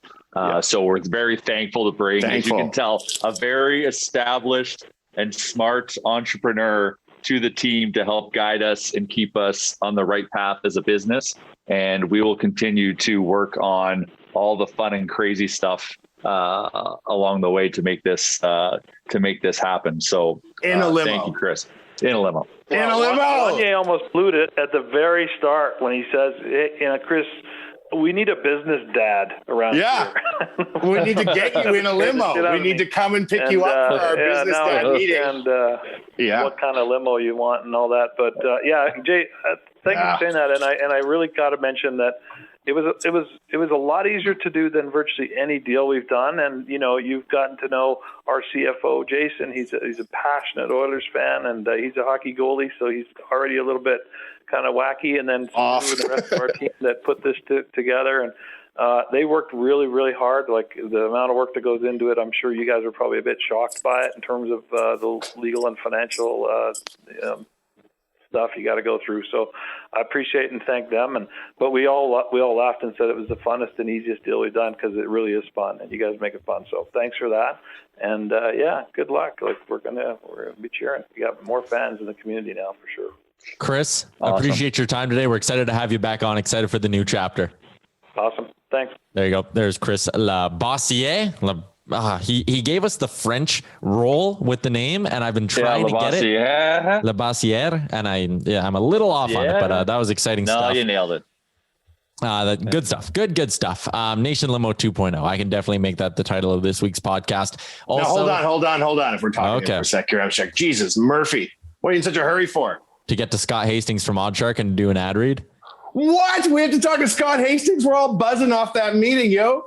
So we're very thankful to bring, as you can tell, a very established and smart entrepreneur to the team to help guide us and keep us on the right path as a business. And we will continue to work on all the fun and crazy stuff along the way to make this happen. So in a limo. Thank you, Chris. In a limo. In a limo. Wanye almost blew it at the very start when he says, Chris, we need a business dad around here. We need to get you in a limo. We need to come and pick you up for our business dad meeting. And what kind of limo you want and all that. But Jay, thank you for saying that. And I really got to mention that it was a lot easier to do than virtually any deal we've done. And you've gotten to know our CFO Jason. He's a passionate Oilers fan, and he's a hockey goalie, so he's already a little bit kind of wacky. And then the rest of our team that put this together, and they worked really, really hard. Like the amount of work that goes into it, I'm sure you guys are probably a bit shocked by it in terms of the legal and financial stuff you got to go through. So I appreciate and thank them. But we all laughed and said it was the funnest and easiest deal we've done, because it really is fun and you guys make it fun. So thanks for that. And good luck. Like we're gonna be cheering. We got more fans in the community now for sure. Chris, awesome. Appreciate your time today. We're excited to have you back on. Excited for the new chapter. Awesome. Thanks. There you go. There's Chris LaBossiere. He gave us the French roll with the name, and I've been trying to get it. LaBossiere, and I'm a little off on it, but that was exciting stuff. No, you nailed it. Good stuff. Good stuff. Nation Limo 2.0. I can definitely make that the title of this week's podcast. Also, now, hold on. If we're talking for a sec here, I'm checking. Jesus, Murphy, what are you in such a hurry for? To get to Scott Hastings from Oddsshark and do an ad read. What? We have to talk to Scott Hastings? We're all buzzing off that meeting, yo.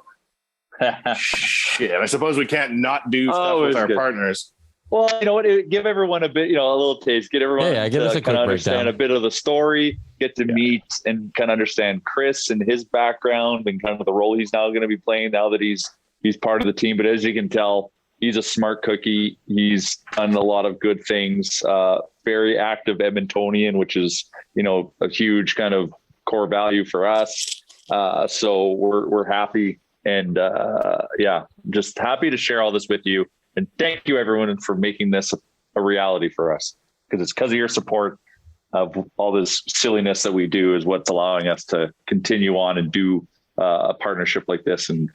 Shit, I suppose we can't not do stuff with our partners. Well, you know what? Give everyone a bit, a little taste. Get everyone give us a quick understand breakdown. A bit of the story. Get to meet and kind of understand Chris and his background and kind of the role he's now going to be playing now that he's part of the team. But as you can tell, he's a smart cookie. He's done a lot of good things. Very active Edmontonian, which is a huge kind of core value for us. So we're happy. And just happy to share all this with you. And thank you, everyone, for making this a reality for us. Because it's because of your support of all this silliness that we do is what's allowing us to continue on and do a partnership like this and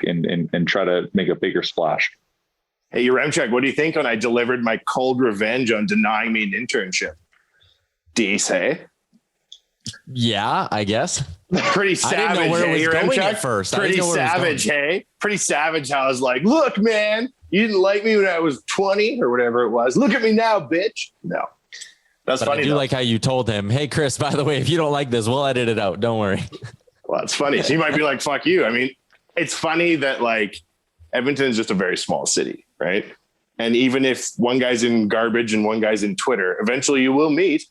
try to make a bigger splash. Hey, Yaremchuk, what do you think when I delivered my cold revenge on denying me an internship? Hey? Yeah, I guess. Pretty savage. I didn't know where it was going at first. Pretty savage, hey? Pretty savage how I was like, look, man, you didn't like me when I was 20 or whatever it was. Look at me now, bitch. No. That's funny. I do like how you told him, hey, Chris, by the way, if you don't like this, we'll edit it out. Don't worry. Well, it's funny. So he might be like, fuck you. I mean, it's funny that like Edmonton is just a very small city, right? And even if one guy's in garbage and one guy's in Twitter, eventually you will meet.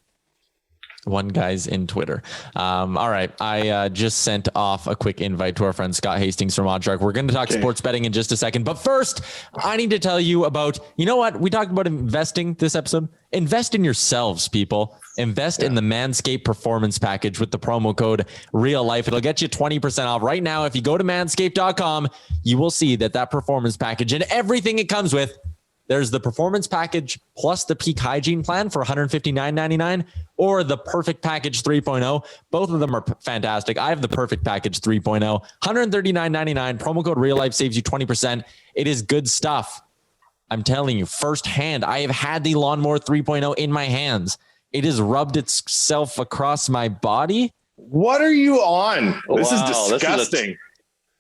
One guy's in Twitter. All right. I just sent off a quick invite to our friend Scott Hastings from Oddsshark. We're going to talk sports betting in just a second. But first, I need to tell you about, you know what? We talked about investing this episode. Invest in yourselves, people. Invest in the Manscaped Performance Package with the promo code REALLIFE. It'll get you 20% off right now. If you go to manscaped.com, you will see that Performance Package and everything it comes with. There's the Performance Package plus the Peak Hygiene Plan for $159.99 or the Perfect Package 3.0. Both of them are fantastic. I have the Perfect Package 3.0, $139.99. Promo code REALLIFE saves you 20%. It is good stuff. I'm telling you firsthand, I have had the Lawnmower 3.0 in my hands. It has rubbed itself across my body. What are you on? This is disgusting.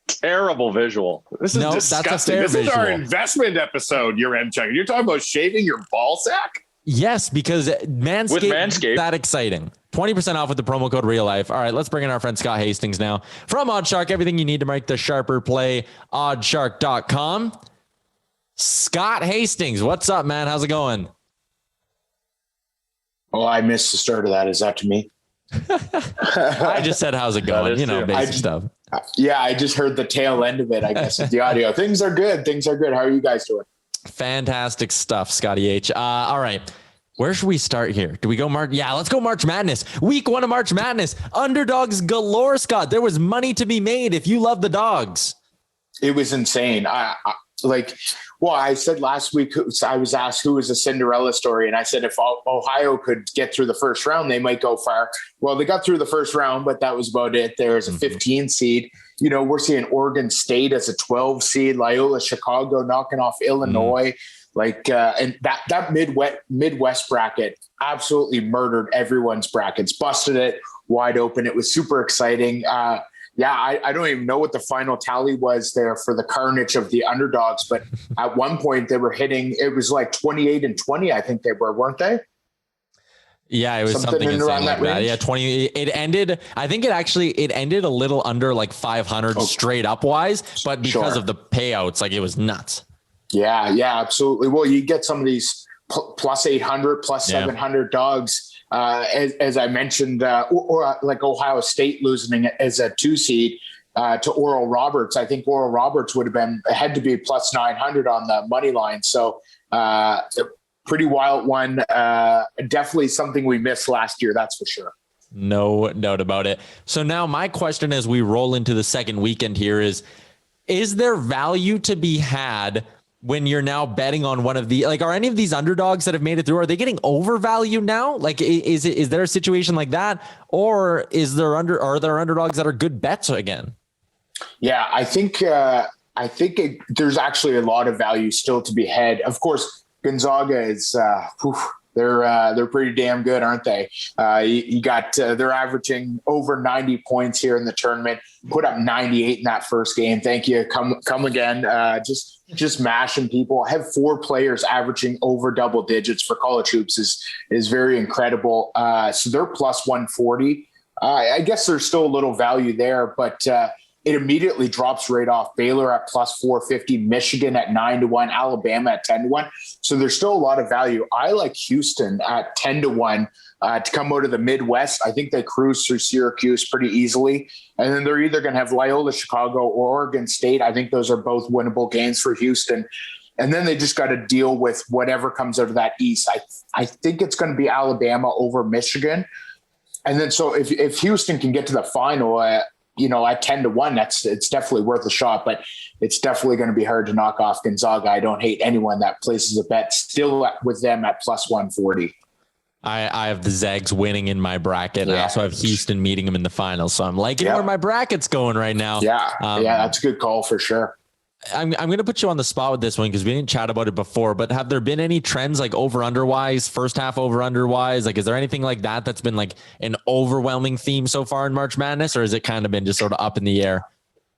Terrible visual. This is disgusting. This is our investment episode, Yaremchuk. You're talking about shaving your ball sack? Yes, because Manscaped, that exciting. 20% off with the promo code REALLIFE. All right, let's bring in our friend Scott Hastings now. From Oddsshark, everything you need to make the sharper play, Oddsshark.com. Scott Hastings, what's up, man? How's it going? Oh, I missed the start of that. Is that to me? I just said, how's it going? Basic stuff. Yeah, I just heard the tail end of it, I guess, of the audio. Things are good. How are you guys doing? Fantastic stuff, Scotty H. All right. Where should we start here? Do we go March? Yeah, let's go March Madness. Week 1 of March Madness. Underdogs galore, Scott. There was money to be made if you love the dogs. It was insane. I said last week, I was asked who was a Cinderella story. And I said, if Ohio could get through the first round, they might go far. Well, they got through the first round, but that was about it. There's a 15 seed. You know, we're seeing Oregon State as a 12 seed, Loyola Chicago knocking off Illinois. And that Midwest bracket absolutely murdered everyone's brackets, busted it wide open. It was super exciting. I don't even know what the final tally was there for the carnage of the underdogs, but at one point they were hitting, it was like 28-20. I think they were, weren't they? Yeah, it was something insane like that. Yeah, 20. It ended. I think it ended a little under like 500 straight up wise, but because of the payouts, like it was nuts. Yeah, absolutely. Well, you get some of these plus 800, plus 700 dogs. As I mentioned, or like Ohio State losing as a 2 seed to Oral Roberts. I think Oral Roberts had to be plus 900 on the money line. So pretty wild one. Definitely something we missed last year. That's for sure. No doubt about it. So now my question as we roll into the second weekend here is there value to be had when you're now betting on one of the, like, are any of these underdogs that have made it through, are they getting overvalued now? Like, is there a situation like that? Or are there underdogs that are good bets again? Yeah, I think there's actually a lot of value still to be had. Of course, Gonzaga is, they're pretty damn good, aren't they? You got, they're averaging over 90 points here in the tournament, put up 98 in that first game. Thank you. Come again. Just mashing people. Have 4 players averaging over double digits for college hoops is very incredible. So they're plus 140. I guess there's still a little value there, but it immediately drops right off. Baylor at plus 450, Michigan at 9-1, Alabama at 10-1. So there's still a lot of value. I like Houston at 10-1 to come out of the Midwest. I think they cruise through Syracuse pretty easily. And then they're either going to have Loyola Chicago or Oregon State. I think those are both winnable games for Houston. And then they just got to deal with whatever comes out of that East. I think it's going to be Alabama over Michigan. And then so if Houston can get to the final, at 10-1, it's definitely worth a shot, but it's definitely going to be hard to knock off Gonzaga. I don't hate anyone that places a bet still with them at plus 140. I have the Zags winning in my bracket. Yeah. I also have Houston meeting them in the finals. So I'm liking where my bracket's going right now. Yeah. That's a good call for sure. I'm going to put you on the spot with this one because we didn't chat about it before, but have there been any trends like over under wise, first half over under wise? Like, is there anything like that's been like an overwhelming theme so far in March Madness, or has it kind of been just sort of up in the air?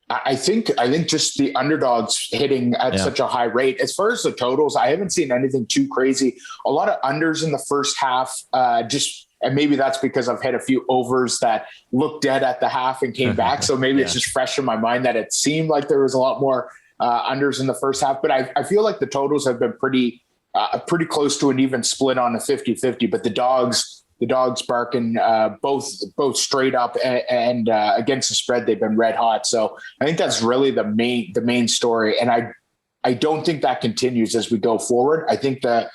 I think just the underdogs hitting at such a high rate. As far as the totals, I haven't seen anything too crazy. A lot of unders in the first half, just And maybe that's because I've had a few overs that looked dead at the half and came back. So maybe it's just fresh in my mind that it seemed like there was a lot more unders in the first half. But I feel like the totals have been pretty close to an even split on a 50-50. But the dogs barking both straight up and against the spread, they've been red hot. So I think that's really the main story. And I don't think that continues as we go forward. I think the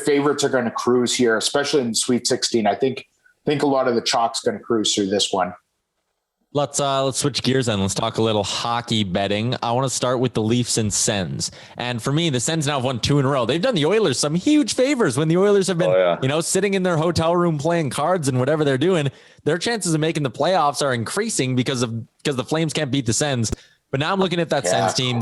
favorites are going to cruise here, especially in the Sweet 16. I think a lot of the chalk's going to cruise through this one. Let's switch gears and let's talk a little hockey betting. I want to start with the Leafs and Sens. And for me, the Sens now have won 2 in a row. They've done the Oilers some huge favors when the Oilers have been, sitting in their hotel room playing cards and whatever they're doing. Their chances of making the playoffs are increasing because the Flames can't beat the Sens. But now I'm looking at that Sens team.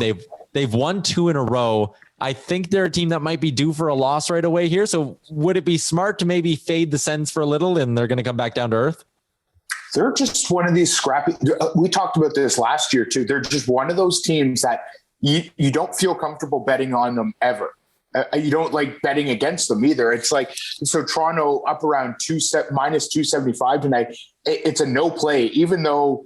They've won 2 in a row. I think they're a team that might be due for a loss right away here. So would it be smart to maybe fade the Sens for a little and they're going to come back down to earth? They're just one of these scrappy. We talked about this last year too. They're just one of those teams that you don't feel comfortable betting on them ever. You don't like betting against them either. It's like, so Toronto up around minus 275 tonight. It's a no play, even though,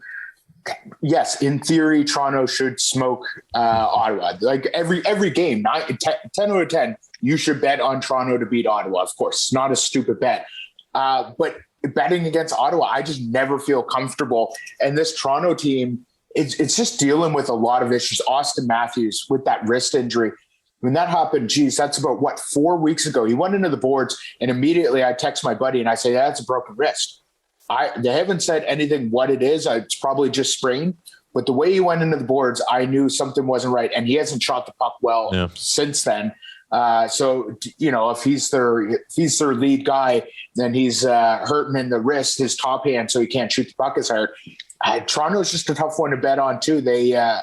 yes, in theory, Toronto should smoke Ottawa. Like every game, 10 out of 10, you should bet on Toronto to beat Ottawa. Of course, it's not a stupid bet. But betting against Ottawa, I just never feel comfortable. And this Toronto team, it's just dealing with a lot of issues. Austin Matthews with that wrist injury. When that happened, geez, that's about 4 weeks ago. He went into the boards and immediately I text my buddy and I say, that's a broken wrist. They haven't said anything what it is. It's probably just sprained. But the way he went into the boards, I knew something wasn't right. And he hasn't shot the puck well since then. So, if he's their lead guy, then he's hurting in the wrist, his top hand, so he can't shoot the puck as hard. Toronto's just a tough one to bet on too. They're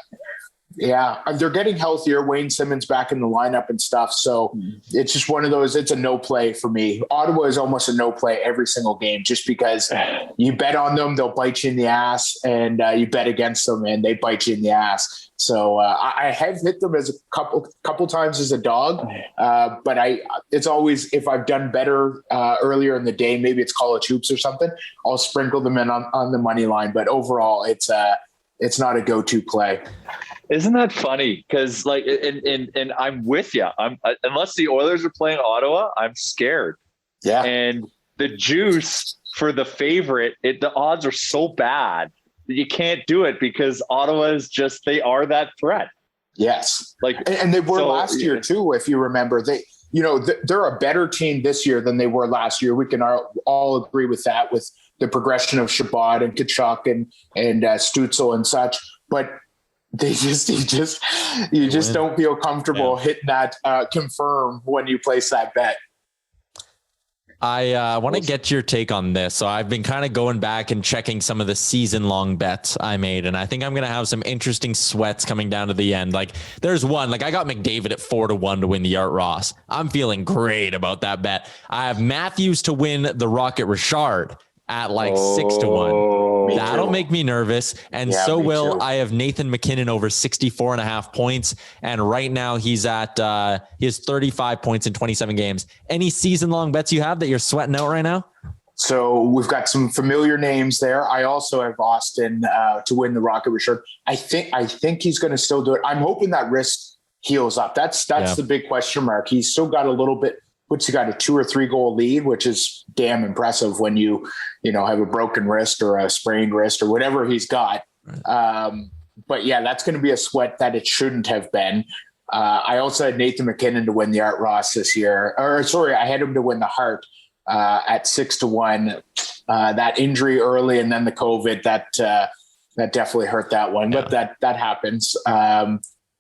getting healthier. Wayne Simmons back in the lineup and stuff. So it's just one of those, it's a no play for me. Ottawa is almost a no play every single game, just because you bet on them, they'll bite you in the ass, and you bet against them and they bite you in the ass. So I have hit them as a couple times as a dog, but it's always, if I've done better earlier in the day, maybe it's college hoops or something, I'll sprinkle them in on the money line. But overall, it's not a go-to play. Isn't that funny? Because and I'm with you. Unless the Oilers are playing Ottawa, I'm scared. Yeah. And the juice for the favorite, the odds are so bad that you can't do it because Ottawa is they are that threat. Yes. And they were last year too, if you remember. They're a better team this year than they were last year. We can all agree with that, with the progression of Shabbat and Kachuk and Stützle and such. But you just don't feel comfortable hitting that confirm when you place that bet. I want to get your take on this. So I've been kind of going back and checking some of the season-long bets I made, and I think I'm going to have some interesting sweats coming down to the end. Like, there's one, I got McDavid at 4-1 to win the Art Ross. I'm feeling great about that bet. I have Matthews to win the Rocket Richard at 6-1. That'll make me nervous. And I have Nathan McKinnon over 64.5 points. And right now he has 35 points in 27 games. Any season long bets you have that you're sweating out right now? So we've got some familiar names there. I also have Austin to win the Rocket Richard. I think he's going to still do it. I'm hoping that wrist heals up. That's the big question mark. He's still got a little bit. What's he got, a 2 or 3 goal lead, which is damn impressive when you have a broken wrist or a sprained wrist or whatever he's got. But yeah, that's going to be a sweat that it shouldn't have been. I also had Nathan McKinnon to win the Art Ross this year. I had him to win the Hart at 6-1. That injury early and then the COVID that definitely hurt that one, but that happens.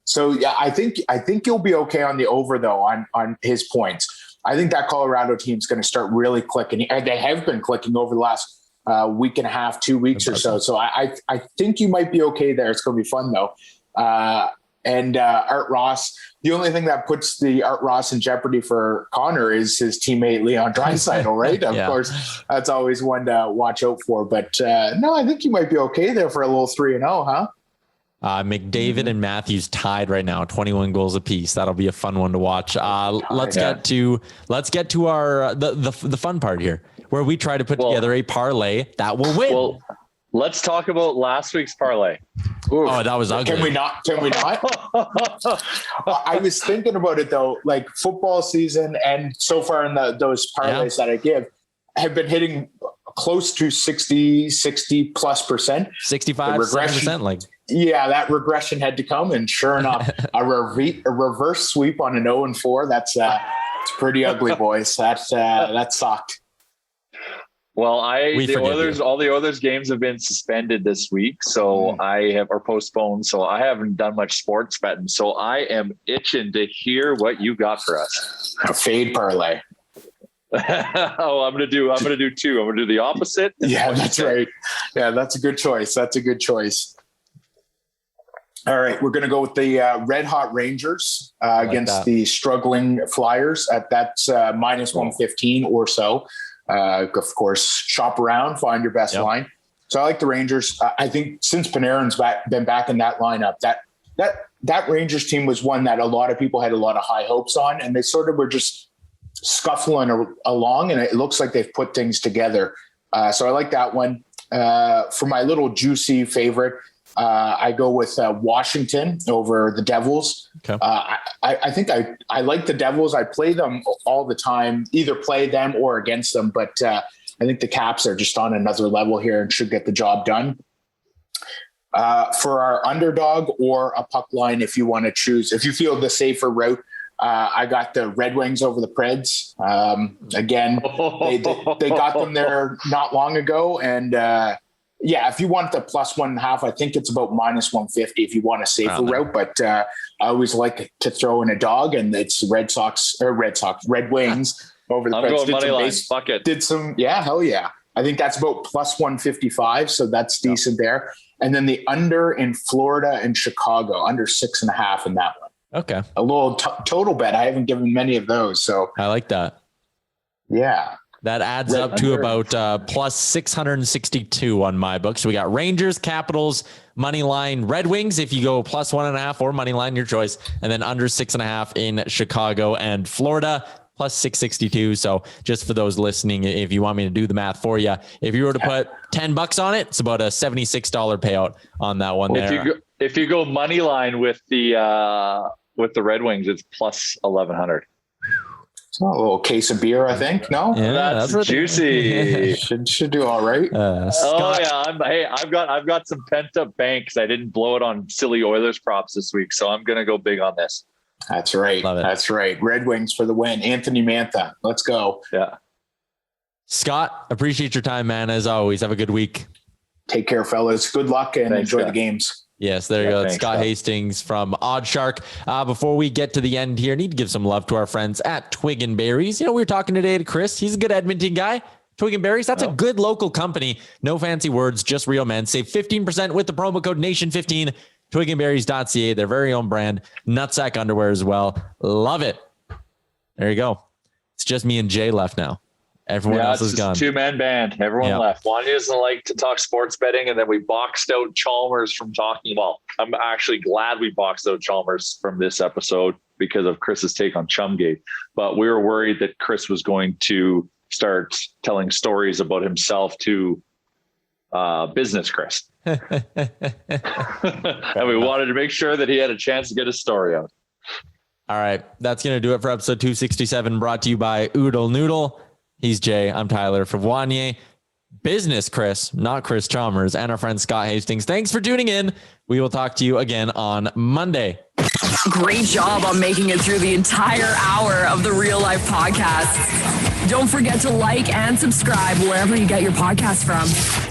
So yeah, I think you'll be okay on the over though on his points. I think that Colorado team is going to start really clicking. And they have been clicking over the last week and a half, 2 weeks or so. So I think you might be okay there. It's going to be fun though. And Art Ross, the only thing that puts the Art Ross in jeopardy for Connor is his teammate Leon Draisaitl, right? Of course, that's always one to watch out for. But no, I think you might be okay there for a little 3-0, huh? McDavid and Matthews tied right now, 21 goals apiece. That'll be a fun one to watch. Let's get to our the fun part here. where we try to put together a parlay that will win. Well, let's talk about last week's parlay. Oof. Oh, that was ugly. Can we not? I was thinking about it though, like football season, and so far in those parlays that I give have been hitting close to 60 plus %. 65% yeah, that regression had to come, and sure enough, a reverse sweep on an 0-4. That's it's pretty ugly, boys. That sucked. Well, all the Oilers games have been suspended this week, so or postponed. So I haven't done much sports betting. So I am itching to hear what you got for us. A fade parlay. I'm gonna do 2. I'm gonna do the opposite. Yeah, that's right. Yeah, that's a good choice. All right, we're going to go with the Red Hot Rangers against the struggling Flyers at that's minus 115 or so. Of course, shop around, find your best line. So I like the Rangers. I think since Panarin's been back in that lineup, that Rangers team was one that a lot of people had a lot of high hopes on, and they sort of were just scuffling along, and it looks like they've put things together. So I like that one. For my little juicy favorite, I go with Washington over the Devils. Okay. I think I like the Devils. I play them all the time, either play them or against them. But I think the Caps are just on another level here and should get the job done. For our underdog or a puck line, if you want to choose, if you feel the safer route, I got the Red Wings over the Preds. Again, they got them there not long ago, and if you want the plus 1.5, I think it's about minus 150 if you want a safer route. But I always like to throw in a dog, and it's Red Wings over the Preds. Going money line. Fuck it. Hell yeah. I think that's about plus 155, so that's decent there. And then the under in Florida and Chicago, under 6.5 in that one. Okay. A little total bet. I haven't given many of those, so I like that. Yeah. That adds up to about plus 662 on my book. So we got Rangers, Capitals, money line, Red Wings. If you go plus 1.5 or money line, your choice, and then under 6.5 in Chicago and Florida, plus 662. So just for those listening, if you want me to do the math for you, if you were to put $10 on it, it's about a $76 payout on that one. If you go money line with the Red Wings, it's plus 1,100. A little case of beer, I think. No, yeah, that's juicy. should do all right. I've got some pent up bank because I didn't blow it on silly Oilers props this week, so I'm gonna go big on this. That's right. That's right. Red Wings for the win. Anthony Mantha, let's go. Yeah. Scott, appreciate your time, man. As always, have a good week. Take care, fellas. Good luck and enjoy the games. Yes, there you go. That's Scott Hastings from Oddsshark. Before we get to the end here, need to give some love to our friends at Twig and Berries. We were talking today to Chris. He's a good Edmonton guy. Twig and Berries, that's a good local company. No fancy words, just real men. Save 15% with the promo code NATION15. twigandberries.ca, their very own brand. Nutsack underwear as well. Love it. There you go. It's just me and Jay left now. Everyone else is gone. 2-man band. Everyone left. Wanye doesn't like to talk sports betting, and then we boxed out Chalmers from talking. Well, I'm actually glad we boxed out Chalmers from this episode because of Chris's take on Chumgate. But we were worried that Chris was going to start telling stories about himself to business Chris. And we wanted to make sure that he had a chance to get his story out. All right. That's going to do it for episode 267, brought to you by Oodle Noodle. He's Jay. I'm Tyler for Wanye. Business Chris, not Chris Chalmers, and our friend Scott Hastings. Thanks for tuning in. We will talk to you again on Monday. Great job on making it through the entire hour of the Real Life Podcast. Don't forget to like and subscribe wherever you get your podcast from.